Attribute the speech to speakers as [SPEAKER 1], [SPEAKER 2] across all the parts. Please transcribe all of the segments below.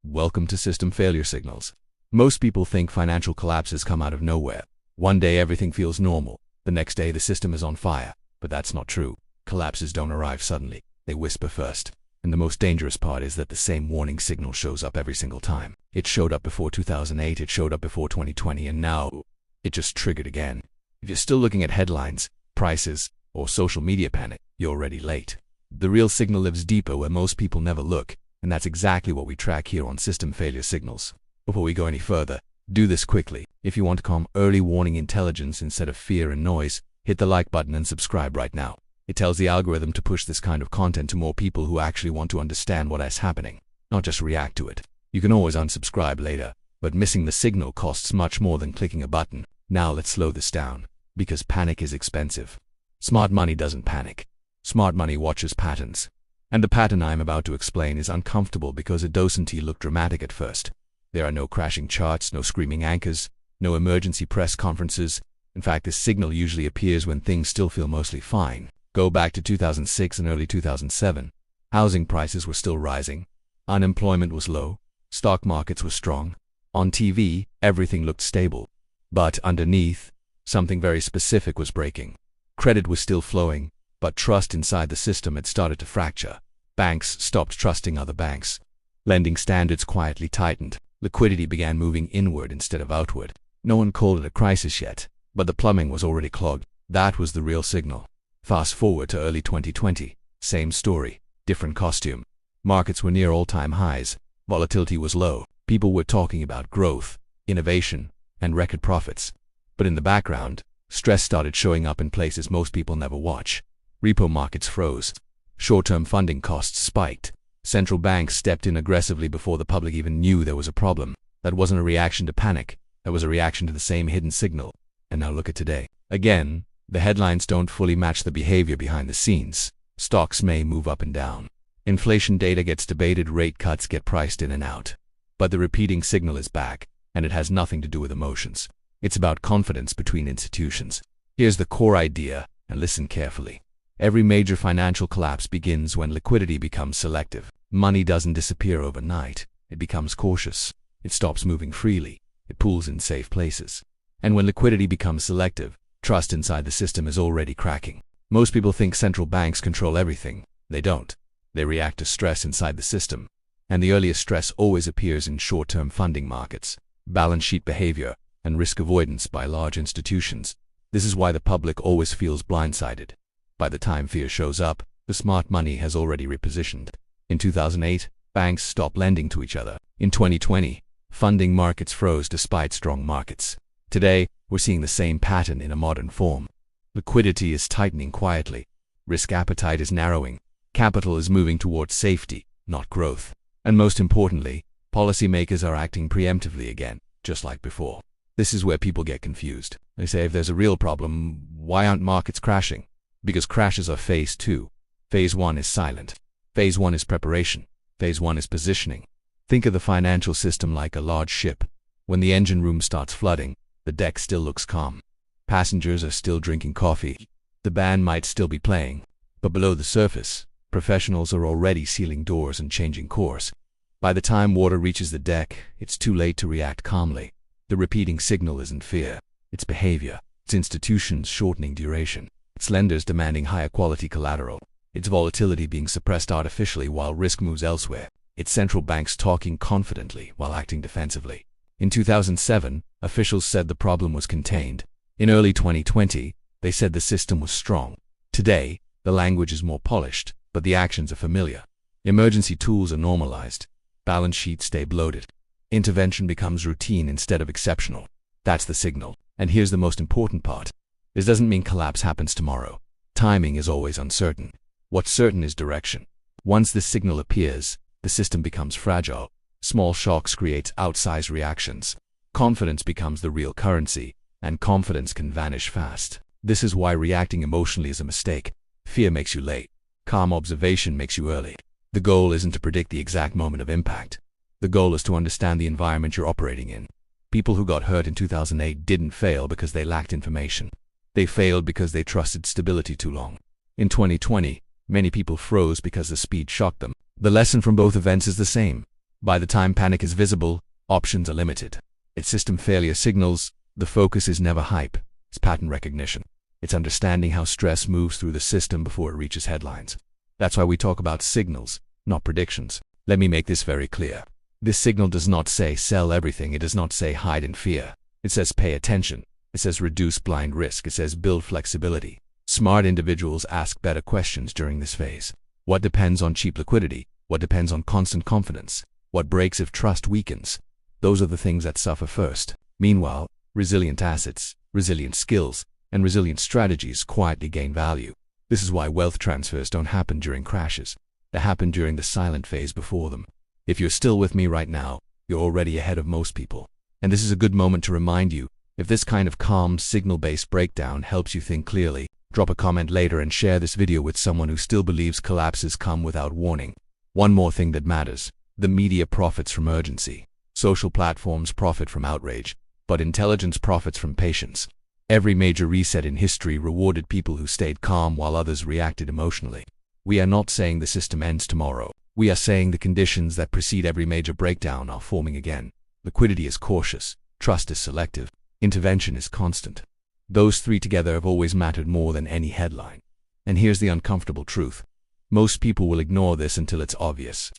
[SPEAKER 1] Welcome to System Failure Signals. Most people think financial collapses come out of nowhere. One day everything feels normal, the next day the system is on fire. But that's not true. Collapses don't arrive suddenly, they whisper first. And the most dangerous part is that the same warning signal shows up every single time. It showed up before 2008, it showed up before 2020, and now it just triggered again. If you're still looking at headlines, prices, or social media panic, you're already late. The real signal lives deeper where most people never look, and that's exactly what we track here on System Failure Signals. Before we go any further, do this quickly. If you want to calm early warning intelligence instead of fear and noise, hit the like button and subscribe right now. It tells the algorithm to push this kind of content to more people who actually want to understand what is happening, not just react to it. You can always unsubscribe later, but missing the signal costs much more than clicking a button. Now let's slow this down, because panic is expensive. Smart money doesn't panic. Smart money watches patterns. And the pattern I'm about to explain is uncomfortable because it doesn't look dramatic at first. There are no crashing charts, no screaming anchors, no emergency press conferences. In fact, this signal usually appears when things still feel mostly fine. Go back to 2006 and early 2007. Housing prices were still rising. Unemployment was low. Stock markets were strong. On TV, everything looked stable. But underneath, something very specific was breaking. Credit was still flowing, but trust inside the system had started to fracture. Banks stopped trusting other banks. Lending standards quietly tightened. Liquidity began moving inward instead of outward. No one called it a crisis yet, but the plumbing was already clogged. That was the real signal. Fast forward to early 2020. Same story, different costume. Markets were near all-time highs. Volatility was low. People were talking about growth, innovation, and record profits. But in the background, stress started showing up in places most people never watch. Repo markets froze. Short-term funding costs spiked. Central banks stepped in aggressively before the public even knew there was a problem. That wasn't a reaction to panic. That was a reaction to the same hidden signal. And now look at today. Again, the headlines don't fully match the behavior behind the scenes. Stocks may move up and down. Inflation data gets debated, rate cuts get priced in and out. But the repeating signal is back, and it has nothing to do with emotions. It's about confidence between institutions. Here's the core idea, and listen carefully. Every major financial collapse begins when liquidity becomes selective. Money doesn't disappear overnight. It becomes cautious. It stops moving freely. It pools in safe places. And when liquidity becomes selective, trust inside the system is already cracking. Most people think central banks control everything. They don't. They react to stress inside the system. And the earliest stress always appears in short-term funding markets, balance sheet behavior, and risk avoidance by large institutions. This is why the public always feels blindsided. By the time fear shows up, the smart money has already repositioned. In 2008, banks stopped lending to each other. In 2020, funding markets froze despite strong markets. Today, we're seeing the same pattern in a modern form. Liquidity is tightening quietly. Risk appetite is narrowing. Capital is moving towards safety, not growth. And most importantly, policymakers are acting preemptively again, just like before. This is where people get confused. They say if there's a real problem, why aren't markets crashing? Because crashes are phase 2. Phase 1 is silent. Phase 1 is preparation. Phase 1 is positioning. Think of the financial system like a large ship. When the engine room starts flooding, the deck still looks calm. Passengers are still drinking coffee. The band might still be playing. But below the surface, professionals are already sealing doors and changing course. By the time water reaches the deck, it's too late to react calmly. The repeating signal isn't fear. It's behavior. It's institutions shortening duration. It's lenders demanding higher quality collateral. It's volatility being suppressed artificially while risk moves elsewhere. It's central banks talking confidently while acting defensively. In 2007, officials said the problem was contained. In early 2020, they said the system was strong. Today, the language is more polished, but the actions are familiar. Emergency tools are normalized. Balance sheets stay bloated. Intervention becomes routine instead of exceptional. That's the signal. And here's the most important part. This doesn't mean collapse happens tomorrow. Timing is always uncertain. What's certain is direction. Once this signal appears, the system becomes fragile. Small shocks create outsized reactions. Confidence becomes the real currency, and confidence can vanish fast. This is why reacting emotionally is a mistake. Fear makes you late. Calm observation makes you early. The goal isn't to predict the exact moment of impact. The goal is to understand the environment you're operating in. People who got hurt in 2008 didn't fail because they lacked information. They failed because they trusted stability too long. In 2020, many people froze because the speed shocked them. The lesson from both events is the same. By the time panic is visible, options are limited. It's system failure signals. The focus is never hype. It's pattern recognition. It's understanding how stress moves through the system before it reaches headlines. That's why we talk about signals, not predictions. Let me make this very clear. This signal does not say sell everything. It does not say hide in fear. It says pay attention. It says reduce blind risk. It says build flexibility. Smart individuals ask better questions during this phase. What depends on cheap liquidity? What depends on constant confidence? What breaks if trust weakens? Those are the things that suffer first. Meanwhile, resilient assets, resilient skills, and resilient strategies quietly gain value. This is why wealth transfers don't happen during crashes. They happen during the silent phase before them. If you're still with me right now, you're already ahead of most people. And this is a good moment to remind you, if this kind of calm, signal-based breakdown helps you think clearly, drop a comment later and share this video with someone who still believes collapses come without warning. One more thing that matters. The media profits from urgency. Social platforms profit from outrage, but intelligence profits from patience. Every major reset in history rewarded people who stayed calm while others reacted emotionally. We are not saying the system ends tomorrow. We are saying the conditions that precede every major breakdown are forming again. Liquidity is cautious, trust is selective, intervention is constant. Those three together have always mattered more than any headline. And here's the uncomfortable truth. Most people will ignore this until it's obvious.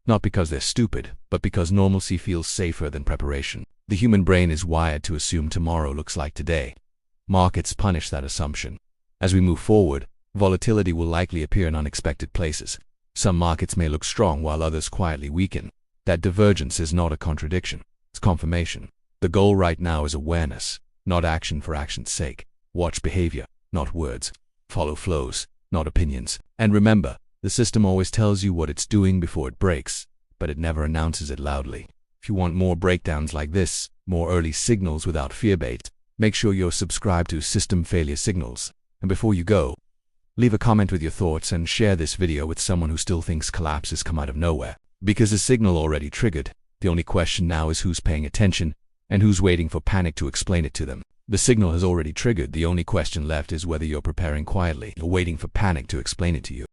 [SPEAKER 1] Not because they're stupid, but because normalcy feels safer than preparation. The human brain is wired to assume tomorrow looks like today. Markets punish that assumption. As we move forward, volatility will likely appear in unexpected places. Some markets may look strong while others quietly weaken. That divergence is not a contradiction. It's confirmation. The goal right now is awareness, not action for action's sake. Watch behavior, not words. Follow flows, not opinions. And remember, the system always tells you what it's doing before it breaks, but it never announces it loudly. If you want more breakdowns like this, more early signals without fear bait, make sure you're subscribed to System Failure Signals. And before you go, leave a comment with your thoughts and share this video with someone who still thinks collapses come out of nowhere. Because the signal already triggered, the only question now is who's paying attention and who's waiting for panic to explain it to them. The signal has already triggered. The only question left is whether you're preparing quietly or waiting for panic to explain it to you.